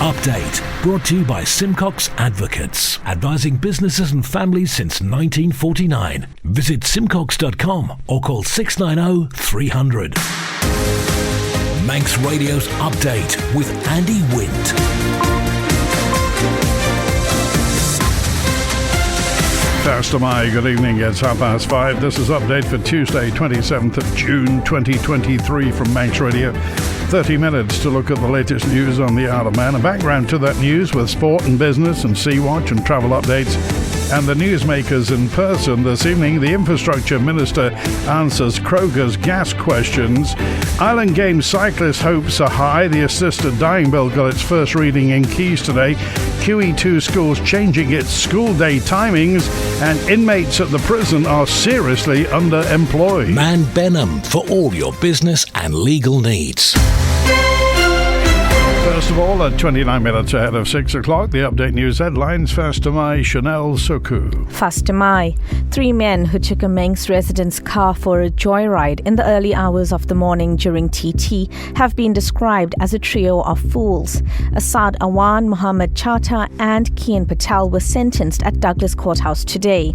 Update, brought to you by Simcox Advocates, advising businesses and families since 1949. Visit simcox.com or call 690 300. Manx Radio's Update with Andy Wint. First of May, good evening, it's 5:30. This is Update for Tuesday, 27th of June 2023 from Manx Radio. 30 minutes to look at the latest news on the Isle of Man. A background to that news with sport and business and Sea Watch and travel updates. And the newsmakers in person this evening. The Infrastructure Minister answers Crogga's gas questions. Island Games cyclist hopes are high. The assisted dying bill got its first reading in Keys today. QE2 School's changing its school day timings, and inmates at the prison are seriously underemployed. Man Benham for all your business and legal needs. First of all, at 29 minutes ahead of 6 o'clock, the Update News headlines. First to my Chanel Soku. First to my. 3 men who took a Manx resident's car for a joyride in the early hours of the morning during TT have been described as a trio of fools. Asad Awan, Muhammad Chata and Kian Patel were sentenced at Douglas Courthouse today.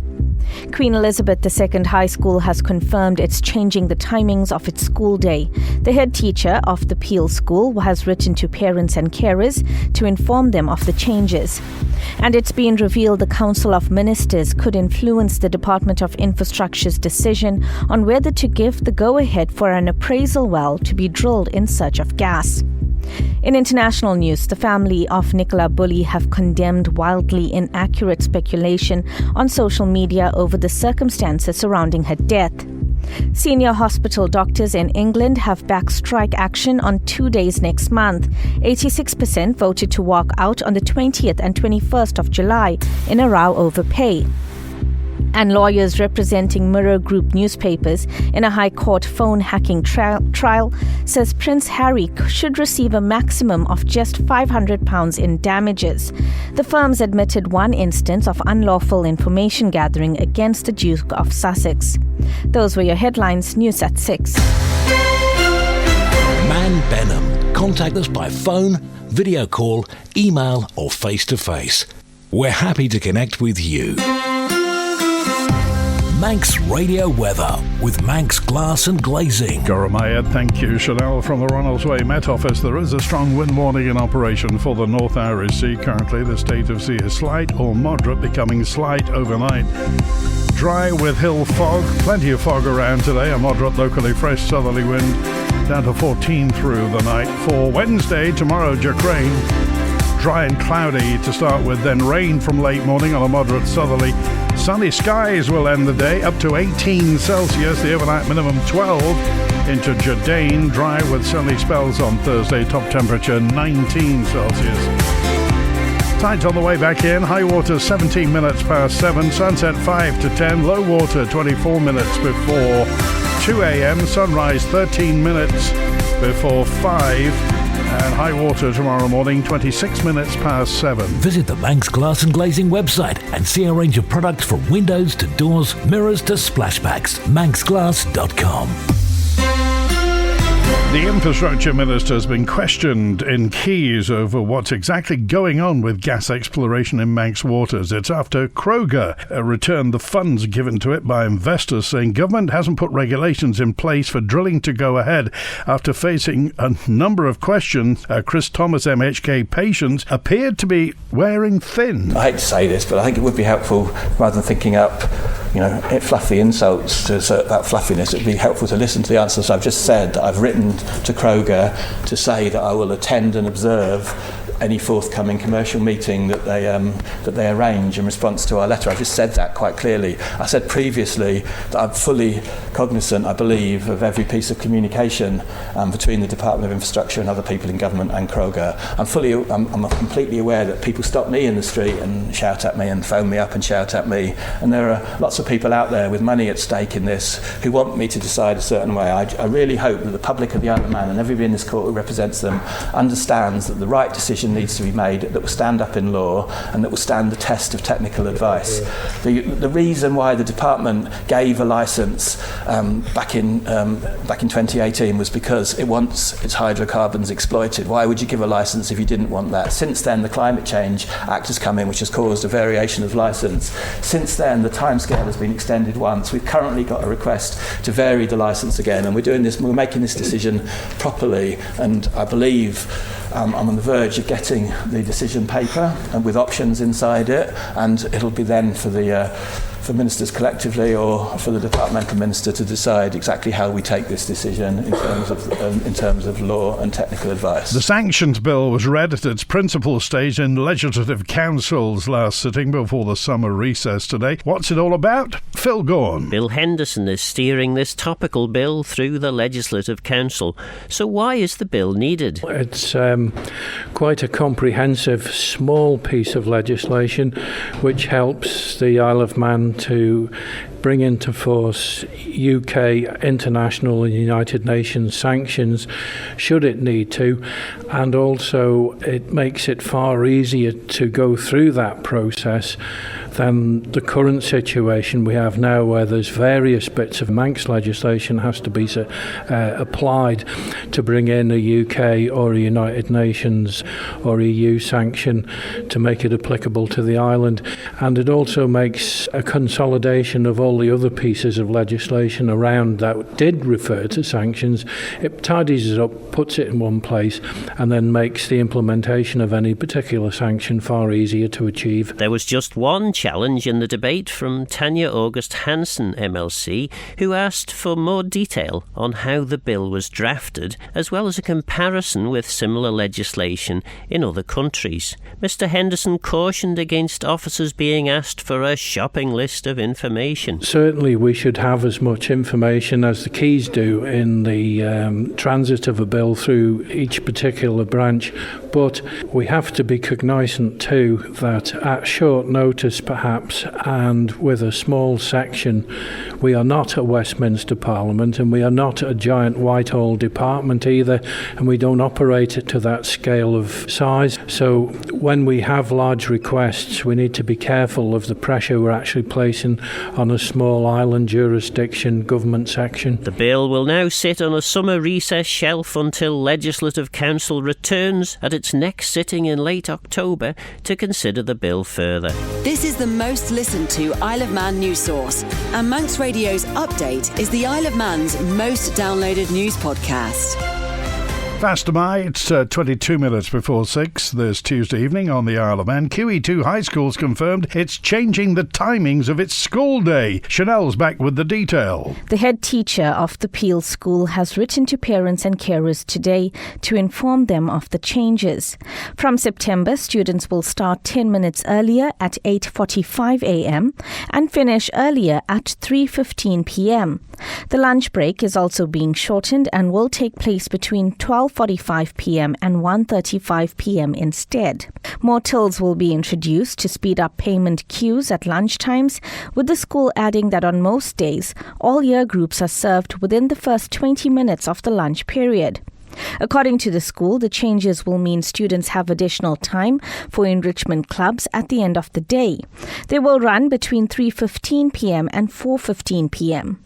Queen Elizabeth II High School has confirmed it's changing the timings of its school day. The head teacher of the Peel School has written to parents and carers to inform them of the changes. And it's been revealed the Council of Ministers could influence the Department of Infrastructure's decision on whether to give the go-ahead for an appraisal well to be drilled in search of gas. In international news, the family of Nicola Bulley have condemned wildly inaccurate speculation on social media over the circumstances surrounding her death. Senior hospital doctors in England have backed strike action on 2 days next month. 86% voted to walk out on the 20th and 21st of July in a row over pay. And lawyers representing Mirror Group newspapers in a High Court phone hacking trial says Prince Harry should receive a maximum of just £500 in damages. The firms admitted one instance of unlawful information gathering against the Duke of Sussex. Those were your headlines. News at 6. Man Benham. Contact us by phone, video call, email or face-to-face. We're happy to connect with you. Manx Radio Weather with Manx Glass and Glazing. Goromaya, thank you. Chanel from the Ronalds Way Met Office. There is a strong wind warning in operation for the North Irish Sea. Currently, the state of sea is slight or moderate, becoming slight overnight. Dry with hill fog. Plenty of fog around today. A moderate, locally fresh southerly wind down to 14 through the night. For Wednesday, tomorrow, Jack rain. Dry and cloudy to start with, then rain from late morning on a moderate southerly. Sunny skies will end the day up to 18 Celsius, the overnight minimum 12 into Jardine. Dry with sunny spells on Thursday, top temperature 19 Celsius. Tides on the way back in, high water 17 minutes past 7, sunset 5 to 10, low water 24 minutes before 2 a.m, sunrise 13 minutes before 5. And high water tomorrow morning, 26 minutes past 7. Visit the Manx Glass and Glazing website and see a range of products from windows to doors, mirrors to splashbacks. manxglass.com. The Infrastructure Minister has been questioned in Keys over what's exactly going on with gas exploration in Manx waters. It's after Crogga returned the funds given to it by investors, saying government hasn't put regulations in place for drilling to go ahead. After facing a number of questions, Chris Thomas MHK patients appeared to be wearing thin. I hate to say this, but I think it would be helpful, rather than thinking up fluffy insults to assert that fluffiness, it would be helpful to listen to the answers I've just said. That I've written to Crogga to say that I will attend and observe any forthcoming commercial meeting that they arrange in response to our letter. I just said that quite clearly. I said previously that I'm fully cognizant, I believe, of every piece of communication between the Department of Infrastructure and other people in government and Crogga. I'm completely aware that people stop me in the street and shout at me and phone me up and shout at me, and there are lots of of people out there with money at stake in this who want me to decide a certain way. I really hope that the public of the Isle of Man and everybody in this court who represents them understands that the right decision needs to be made that will stand up in law and that will stand the test of technical advice. The reason why the department gave a licence back in 2018 was because it wants its hydrocarbons exploited. Why would you give a licence if you didn't want that? Since then, the Climate Change Act has come in, which has caused a variation of licence. Since then, the timescale has been extended once. We've currently got a request to vary the licence again, and we're making this decision properly, and I believe I'm on the verge of getting the decision paper and with options inside it, and it'll be then for ministers collectively or for the departmental minister to decide exactly how we take this decision in terms of law and technical advice. The Sanctions Bill was read at its principal stage in Legislative Council's last sitting before the summer recess today. What's it all about? Phil Gorn. Bill Henderson is steering this topical bill through the Legislative Council. So why is the bill needed? It's quite a comprehensive, small piece of legislation which helps the Isle of Man to bring into force UK, international and United Nations sanctions should it need to, and also it makes it far easier to go through that process than the current situation we have now, where there's various bits of Manx legislation has to be applied to bring in a UK or a United Nations or EU sanction to make it applicable to the island. And it also makes a consolidation of all the other pieces of legislation around that did refer to sanctions. It tidies it up, puts it in one place, and then makes the implementation of any particular sanction far easier to achieve. There was just one challenge in the debate from Tanya August Hansen MLC, who asked for more detail on how the bill was drafted, as well as a comparison with similar legislation in other countries. Mr. Henderson cautioned against officers being asked for a shopping list of information. Certainly we should have as much information as the keys do in the transit of a bill through each particular branch, but we have to be cognisant too that at short notice perhaps, and with a small section, we are not a Westminster Parliament and we are not a giant Whitehall department either, and we don't operate it to that scale of size. So when we have large requests, we need to be careful of the pressure we're actually placing on a small island jurisdiction government section. The bill will now sit on a summer recess shelf until Legislative Council returns at its next sitting in late October to consider the bill further. This is the most listened to Isle of Man news source, and Manx Radio's Update is the Isle of Man's most downloaded news podcast. Faster by, it's 22 minutes before 6 this Tuesday evening on the Isle of Man. QE2 High School's confirmed it's changing the timings of its school day. Chanel's back with the detail. The head teacher of the Peel School has written to parents and carers today to inform them of the changes. From September, students will start 10 minutes earlier at 8:45 a.m. and finish earlier at 3:15 p.m. The lunch break is also being shortened and will take place between 12:45 p.m. and 1:35 p.m. instead. More tills will be introduced to speed up payment queues at lunchtimes, with the school adding that on most days, all year groups are served within the first 20 minutes of the lunch period. According to the school, the changes will mean students have additional time for enrichment clubs at the end of the day. They will run between 3:15 p.m. and 4:15 p.m.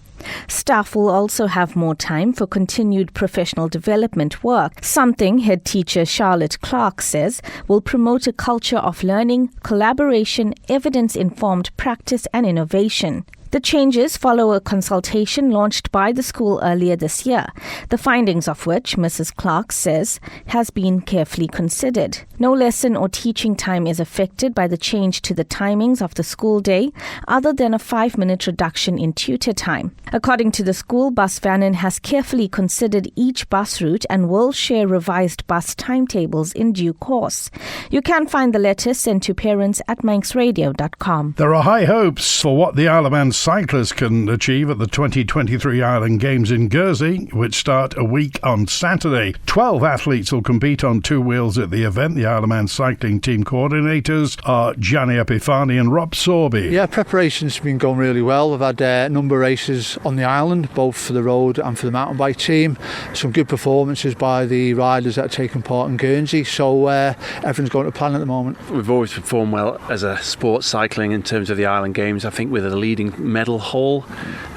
Staff will also have more time for continued professional development work, something head teacher Charlotte Clark says will promote a culture of learning, collaboration, evidence-informed practice and innovation. The changes follow a consultation launched by the school earlier this year, the findings of which Mrs. Clark says has been carefully considered. No lesson or teaching time is affected by the change to the timings of the school day, other than a 5-minute reduction in tutor time. According to the school, Bus Vannon has carefully considered each bus route and will share revised bus timetables in due course. You can find the letter sent to parents at manxradio.com. There are high hopes for what the Isle of Man cyclists can achieve at the 2023 Island Games in Guernsey, which start a week on Saturday. 12 athletes will compete on two wheels at the event. The Isle of Man cycling team coordinators are Gianni Epifani and Rob Sorby. Yeah, preparations have been going really well. We've had a number of races on the island, both for the road and for the mountain bike team. Some good performances by the riders that are taking part in Guernsey, so everything's going to plan at the moment. We've always performed well as a sports cycling in terms of the Island Games. I think we're the leading medal haul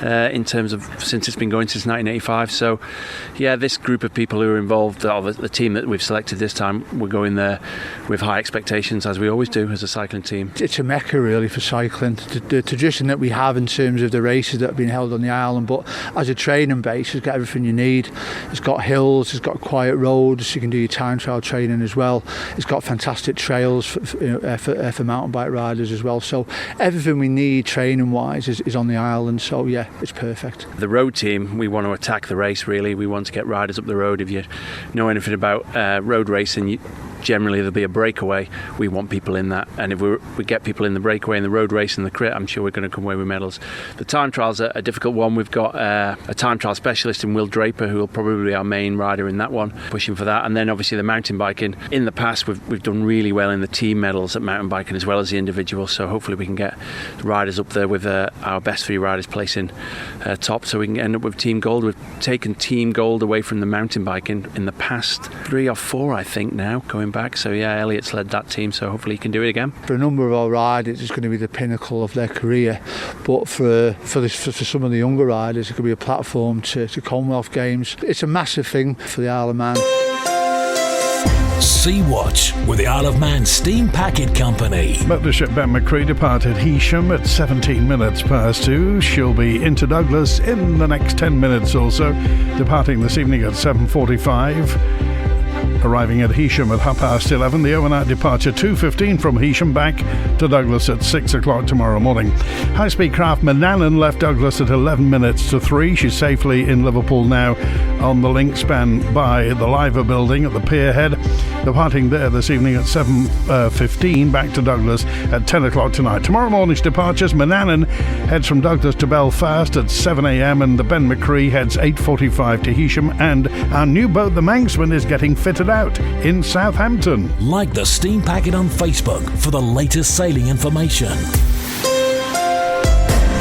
in terms of since it's been going since 1985. So yeah, this group of people who are involved, the team that we've selected this time, we're going there with high expectations, as we always do as a cycling team. It's a mecca really for cycling. The tradition that we have in terms of the races that have been held on the island, but as a training base, it's got everything you need. It's got hills, it's got quiet roads, you can do your time trial training as well. It's got fantastic trails for mountain bike riders as well. So everything we need training wise is on the island. So yeah, it's perfect. The road team, we want to attack the race really. We want to get riders up the road. If you know anything about road racing, generally there'll be a breakaway. We want people in that, and if we get people in the breakaway, in the road race and the crit, I'm sure we're going to come away with medals. The time trial's a difficult one. We've got a time trial specialist in Will Draper, who will probably be our main rider in that one, pushing for that. And then obviously the mountain biking. In the past we've done really well in the team medals at mountain biking as well as the individual, so hopefully we can get the riders up there with our best three riders placing top, so we can end up with team gold. We've taken team gold away from the mountain biking in the past 3 or 4 I think now, going back. So yeah, Elliot's led that team, so hopefully he can do it again. For a number of our riders, it's going to be the pinnacle of their career, but for some of the younger riders, it could be a platform to Commonwealth Games. It's a massive thing for the Isle of Man. Sea Watch with the Isle of Man Steam Packet Company. Motorship Ben McCree departed Heysham at 17 minutes past 2. She'll be into Douglas in the next 10 minutes or so, departing this evening at 7:45. Arriving at Heysham at 11:30. The overnight departure 2:15 from Heysham, back to Douglas at 6 o'clock tomorrow morning. High-speed craft Manannan left Douglas at 11 minutes to 3. She's safely in Liverpool now on the link span by the Liver building at the pier head. Departing there this evening at 7:15, back to Douglas at 10 o'clock tonight. Tomorrow morning's departures, Manannan heads from Douglas to Belfast at 7 a.m. and the Ben McCree heads 8:45 to Heysham, and our new boat, the Manxman, is getting fitted out in Southampton. Like the Steam Packet on Facebook for the latest sailing information.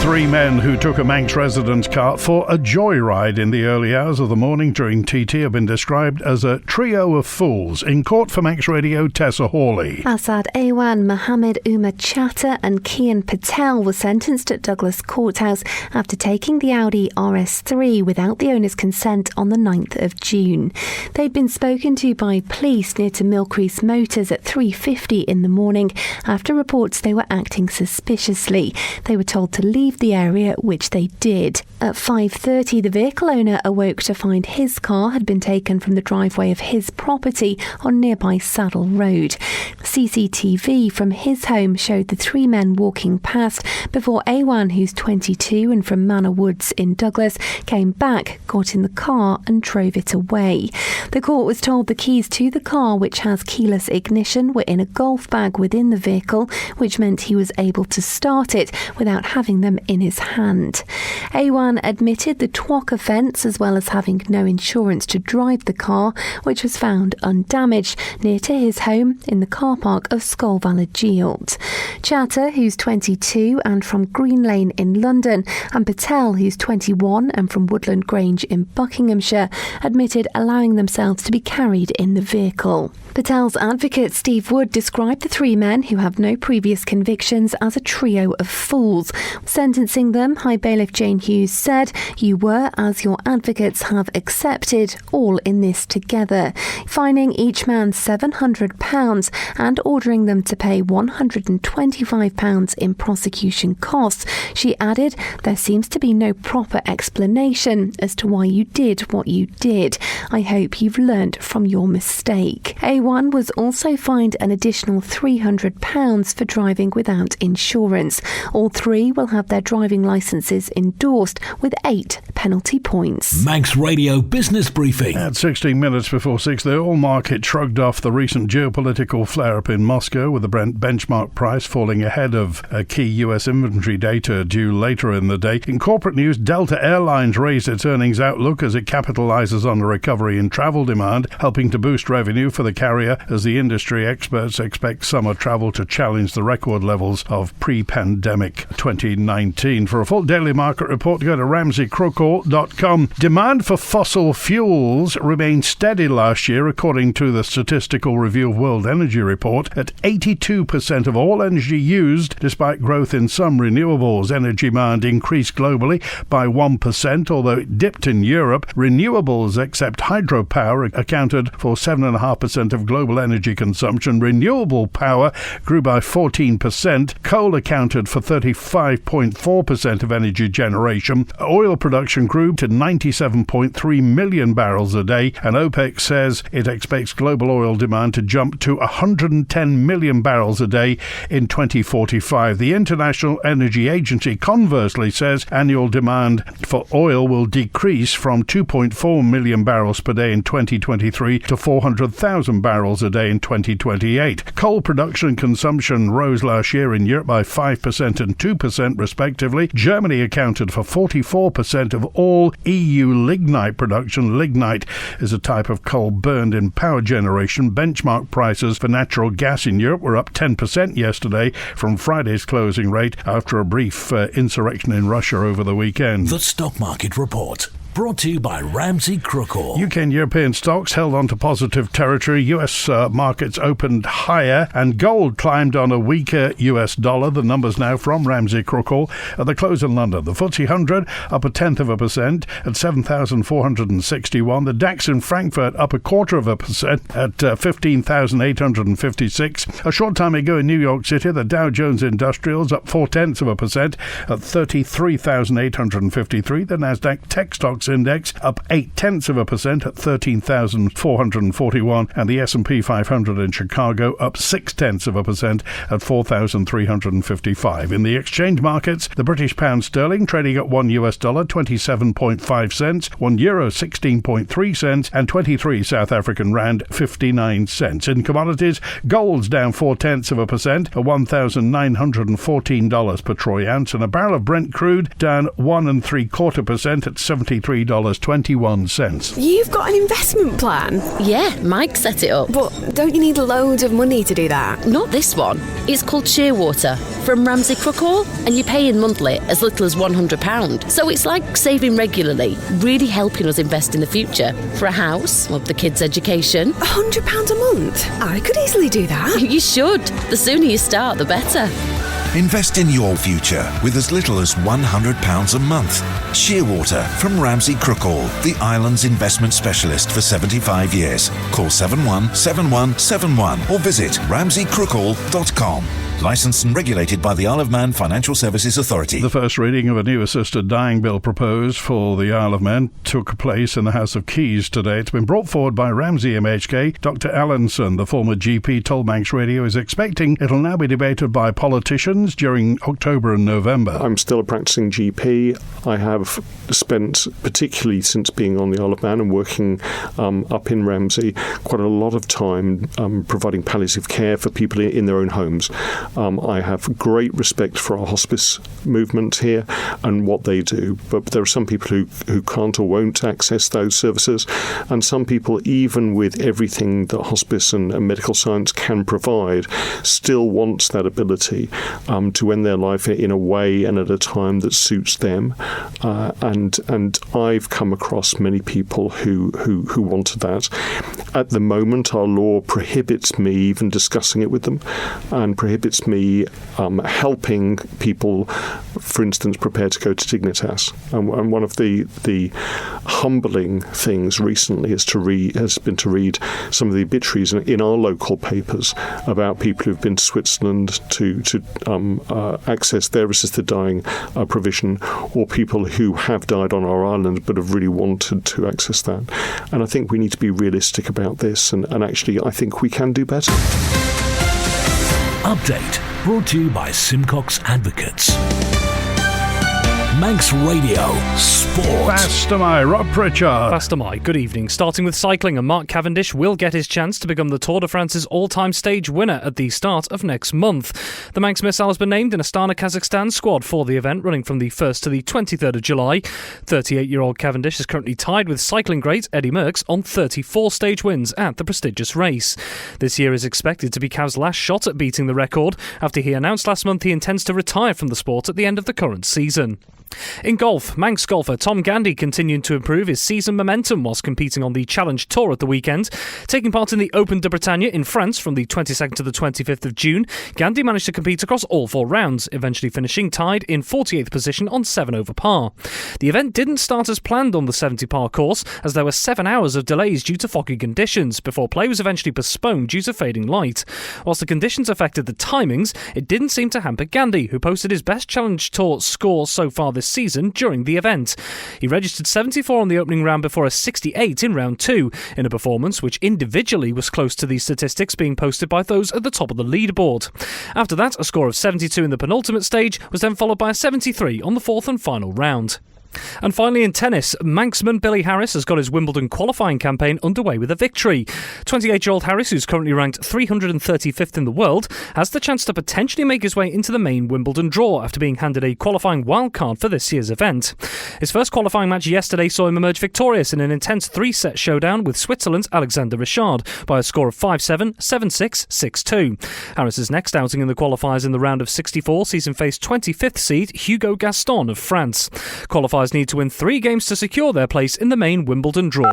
3 men who took a Manx residence car for a joyride in the early hours of the morning during TT have been described as a trio of fools. In court for Manx Radio, Tessa Hawley. Asad Awan, Mohammed Umar Chatter and Kian Patel were sentenced at Douglas Courthouse after taking the Audi RS3 without the owner's consent on the 9th of June. They'd been spoken to by police near to Millcrease Motors at 3:50 in the morning after reports they were acting suspiciously. They were told to leave the area, which they did. At 5:30, the vehicle owner awoke to find his car had been taken from the driveway of his property on nearby Saddle Road. CCTV from his home showed the 3 men walking past before Awan, who's 22 and from Manor Woods in Douglas, came back, got in the car and drove it away. The court was told the keys to the car, which has keyless ignition, were in a golf bag within the vehicle, which meant he was able to start it without having them in his hand. Awan admitted the TWOC offence, as well as having no insurance to drive the car, which was found undamaged near to his home in the car park of Skolvalaggialt. Chatter, who's 22 and from Green Lane in London, and Patel, who's 21 and from Woodland Grange in Buckinghamshire, admitted allowing themselves to be carried in the vehicle. Patel's advocate Steve Wood described the 3 men, who have no previous convictions, as a trio of fools. Sentencing them, High Bailiff Jane Hughes said, "You were, as your advocates have accepted, all in this together," fining each man £700 and ordering them to pay £125 in prosecution costs. She added, "There seems to be no proper explanation as to why you did what you did. I hope you've learnt from your mistake." A1 was also fined an additional £300 for driving without insurance. All 3 will have their their driving licences endorsed with 8 penalty points. Manx Radio Business Briefing. At 16 minutes before 6, the oil market shrugged off the recent geopolitical flare-up in Moscow, with the Brent benchmark price falling ahead of key US inventory data due later in the day. In corporate news, Delta Airlines raised its earnings outlook as it capitalises on a recovery in travel demand, helping to boost revenue for the carrier as the industry experts expect summer travel to challenge the record levels of pre-pandemic 2019. For a full daily market report, go to ramseycrookall.com. Demand for fossil fuels remained steady last year, according to the Statistical Review of World Energy report, at 82% of all energy used, despite growth in some renewables. Energy demand increased globally by 1%, although it dipped in Europe. Renewables, except hydropower, accounted for 7.5% of global energy consumption. Renewable power grew by 14%. Coal accounted for 35.4% of energy generation. Oil production grew to 97.3 million barrels a day, and OPEC says it expects global oil demand to jump to 110 million barrels a day in 2045. The International Energy Agency conversely says annual demand for oil will decrease from 2.4 million barrels per day in 2023 to 400,000 barrels a day in 2028. Coal production and consumption rose last year in Europe by 5% and 2% respectively. Germany accounted for 44% of all EU lignite production. Lignite is a type of coal burned in power generation. Benchmark prices for natural gas in Europe were up 10% yesterday from Friday's closing rate after a brief insurrection in Russia over the weekend. The Stock Market Report. Brought to you by Ramsey Crookall. UK and European stocks held on to positive territory. US markets opened higher and gold climbed on a weaker US dollar. The numbers now from Ramsey Crookall. At the close in London, the FTSE 100 up 0.1% at 7,461. The DAX in Frankfurt up 0.25% at 15,856. A short time ago in New York City, the Dow Jones Industrials up 0.4% at 33,853. The Nasdaq Tech Stocks Index up 0.8% at 13,441, and the S&P 500 in Chicago up 0.6% at 4,355. In the exchange markets, the British pound sterling trading at $1 27.5 cents, €1 16.3 cents, and 23 South African rand 59 cents. In commodities, gold's down 0.4% at $1,914 per troy ounce, and a barrel of Brent crude down 1.75% at $73.21. You've got an investment plan? Yeah, Mike set it up. But don't you need loads of money to do that? Not this one. It's called Shearwater from Ramsey Crookall, and you pay in monthly as little as £100. So it's like saving regularly, really helping us invest in the future. For a house, or the kids' education. £100 a month? I could easily do that. You should. The sooner you start, the better. Invest in your future with as little as £100 a month. Shearwater from Ramsey Crookall, the island's investment specialist for 75 years. Call 717171 or visit ramseycrookall.com. Licensed and regulated by the Isle of Man Financial Services Authority. The first reading of a new assisted dying bill proposed for the Isle of Man took place in the House of Keys today. It's been brought forward by Ramsey MHK. Dr. Allenson, the former GP, told Manx Radio, is expecting it'll now be debated by politicians during October and November. I'm still a practicing GP. I have spent, particularly since being on the Isle of Man and working up in Ramsey, quite a lot of time providing palliative care for people in their own homes. I have great respect for our hospice movement here and what they do, but there are some people who can't or won't access those services, and some people, even with everything that hospice and medical science can provide, still wants that ability to end their life in a way and at a time that suits them. And I've come across many people who wanted that. At the moment, our law prohibits me even discussing it with them, and prohibits me helping people, for instance, prepare to go to Dignitas. And one of the humbling things recently has been to read some of the obituaries in our local papers about people who've been to Switzerland to access their assisted dying provision, or people who have died on our island but have really wanted to access that. And I think we need to be realistic about this, and actually I think we can do better. Update brought to you by Simcox Advocates. Manx Radio Sport. Fast am I, Rob Pritchard. Fast am I. Good evening. Starting with cycling, and Mark Cavendish will get his chance to become the Tour de France's all-time stage winner at the start of next month. The Manx Missile has been named in Astana, Kazakhstan squad for the event, running from the 1st to the 23rd of July. 38-year-old Cavendish is currently tied with cycling great Eddie Merckx on 34 stage wins at the prestigious race. This year is expected to be Cav's last shot at beating the record after he announced last month he intends to retire from the sport at the end of the current season. In golf, Manx golfer Tom Gandy continued to improve his season momentum whilst competing on the Challenge Tour at the weekend. Taking part in the Open de Bretagne in France from the 22nd to the 25th of June, Gandy managed to compete across all 4 rounds, eventually finishing tied in 48th position on 7 over par. The event didn't start as planned on the 70 par course, as there were 7 hours of delays due to foggy conditions, before play was eventually postponed due to fading light. Whilst the conditions affected the timings, it didn't seem to hamper Gandy, who posted his best Challenge Tour score so far this season during the event. He registered 74 on the opening round before a 68 in round 2, in a performance which individually was close to the statistics being posted by those at the top of the leaderboard. After that, a score of 72 in the penultimate stage was then followed by a 73 on the 4th and final round. And finally in tennis, Manxman Billy Harris has got his Wimbledon qualifying campaign underway with a victory. 28-year-old Harris, who's currently ranked 335th in the world, has the chance to potentially make his way into the main Wimbledon draw after being handed a qualifying wildcard for this year's event. His first qualifying match yesterday saw him emerge victorious in an intense 3-set showdown with Switzerland's Alexander Richard by a score of 5-7, 7-6, 6-2. Harris's next outing in the qualifiers in the round of 64 sees him face 25th seed Hugo Gaston of France. Qualifiers need to win 3 games to secure their place in the main Wimbledon draw.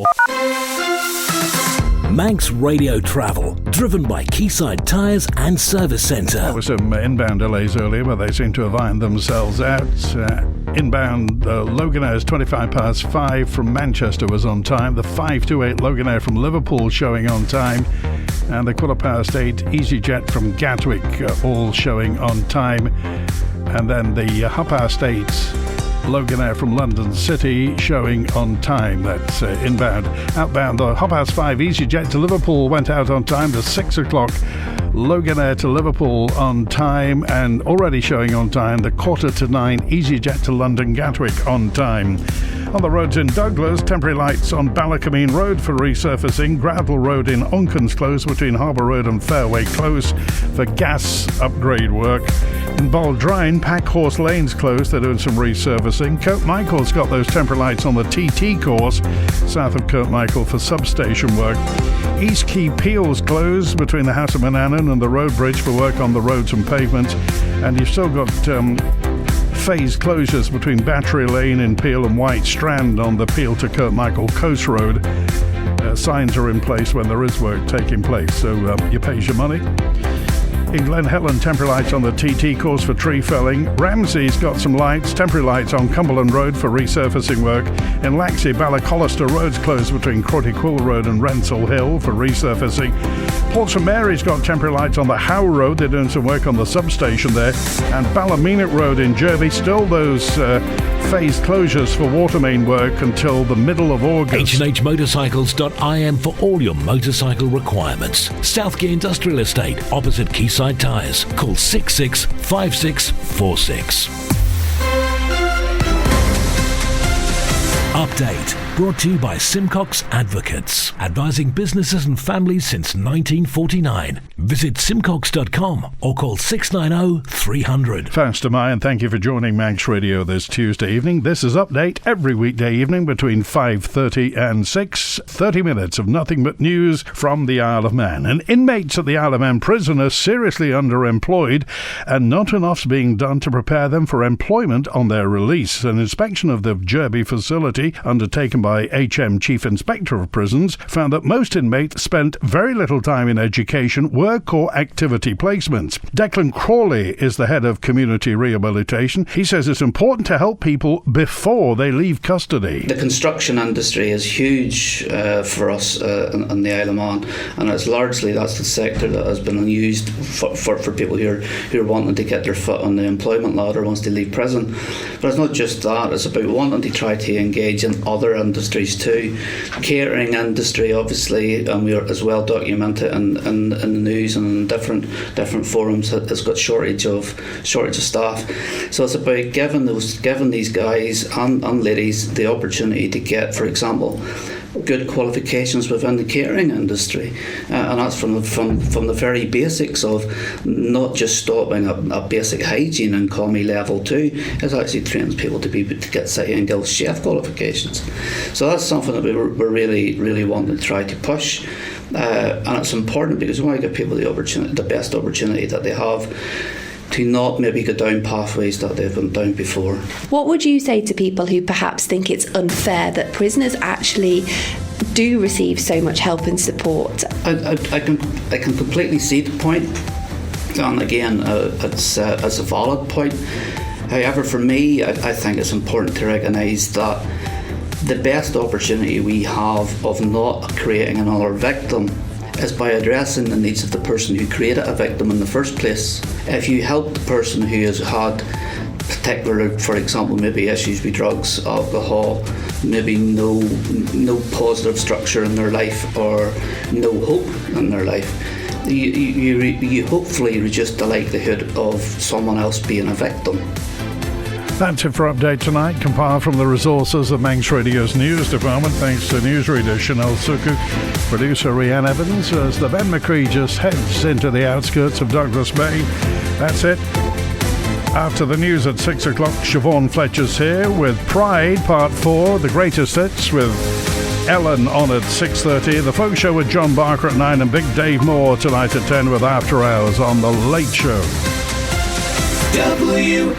Manx Radio Travel, driven by Quayside Tyres and Service Centre. There were some inbound delays earlier, but they seem to have ironed themselves out. Inbound Loganair's 25 past 5 from Manchester was on time. The 528 Loganair from Liverpool showing on time. And the 8:15 EasyJet from Gatwick all showing on time. And then the 8:30 Loganair from London City showing on time. That's inbound. Outbound, the 5:30 EasyJet to Liverpool went out on time. The 6 o'clock Loganair to Liverpool on time, and already showing on time the 9:15 EasyJet to London Gatwick on time. On the roads in Douglas, temporary lights on Ballacameen Road for resurfacing. Gravel Road in Onkens Close between Harbour Road and Fairway Close for gas upgrade work. In Baldrine, Packhorse Lane's closed. They're doing some resurfacing. Kirkmichael's got those temporary lights on the TT course south of Kirkmichael for substation work. East Quay Peel's closed between the House of Manannan and the road bridge for work on the roads and pavements. And you've still got phased closures between Battery Lane in Peel and White Strand on the Peel to Kirkmichael Coast Road. Signs are in place when there is work taking place, so you pay your money. In Glen Helen, temporary lights on the TT course for tree felling. Ramsey's got some lights, temporary lights on Cumberland Road for resurfacing work. In Laxey, Ballacollister Road's closed between Crotty-Quill Road and Rensall Hill for resurfacing. Port St Mary's got temporary lights on the Howe Road. They're doing some work on the substation there. And Ballymena Road in Jervey, still those phased closures for water main work until the middle of August. H&HMotorcycles.im for all your motorcycle requirements. Southgate Industrial Estate, opposite Quayside Tyres. Call 665646. Update brought to you by Simcox Advocates, advising businesses and families since 1949. Visit simcox.com or call 690-300. Fast am I, and thank you for joining Manx Radio this Tuesday evening. This is Update every weekday evening between 5:30 and 6. 30 minutes of nothing but news from the Isle of Man. And inmates at the Isle of Man prison are seriously underemployed, and not enough's being done to prepare them for employment on their release. An inspection of the Jerby facility undertaken by HM Chief Inspector of Prisons found that most inmates spent very little time in education, work or activity placements. Declan Crawley is the head of community rehabilitation. He says it's important to help people before they leave custody. The construction industry is huge for us in the Isle of Man, and it's largely that's the sector that has been used for people who are wanting to get their foot on the employment ladder once they leave prison. But it's not just that, it's about wanting to try to engage in other industries too. Catering industry, obviously, and we are as well documented in the news and in different forums, has got shortage of staff. So it's about giving these guys and ladies the opportunity to get, for example, good qualifications within the catering industry, and that's from the very basics of not just stopping a basic hygiene in economy level 2. It actually trains people to get City and Guild chef qualifications. So that's something that we're really wanting to try to push, and it's important because we want to give people the best opportunity that they have to not maybe go down pathways that they've been down before. What would you say to people who perhaps think it's unfair that prisoners actually do receive so much help and support? I can completely see the point, and again, it's a valid point. However, for me, I think it's important to recognise that the best opportunity we have of not creating another victim is by addressing the needs of the person who created a victim in the first place. If you help the person who has had particular, for example, maybe issues with drugs, alcohol, maybe no positive structure in their life or no hope in their life, you hopefully reduce the likelihood of someone else being a victim. That's it for Update Tonight, compiled from the resources of Manx Radio's news department. Thanks to newsreader Chanel Suku, producer Rhiannon Evans, as the Ben McCree just heads into the outskirts of Douglas Bay. That's it. After the news at 6 o'clock, Siobhan Fletcher's here with Pride Part 4, the greatest hits with Ellen on at 6:30. The Folk Show with John Barker at 9, and Big Dave Moore tonight at 10 with After Hours on The Late Show. WINT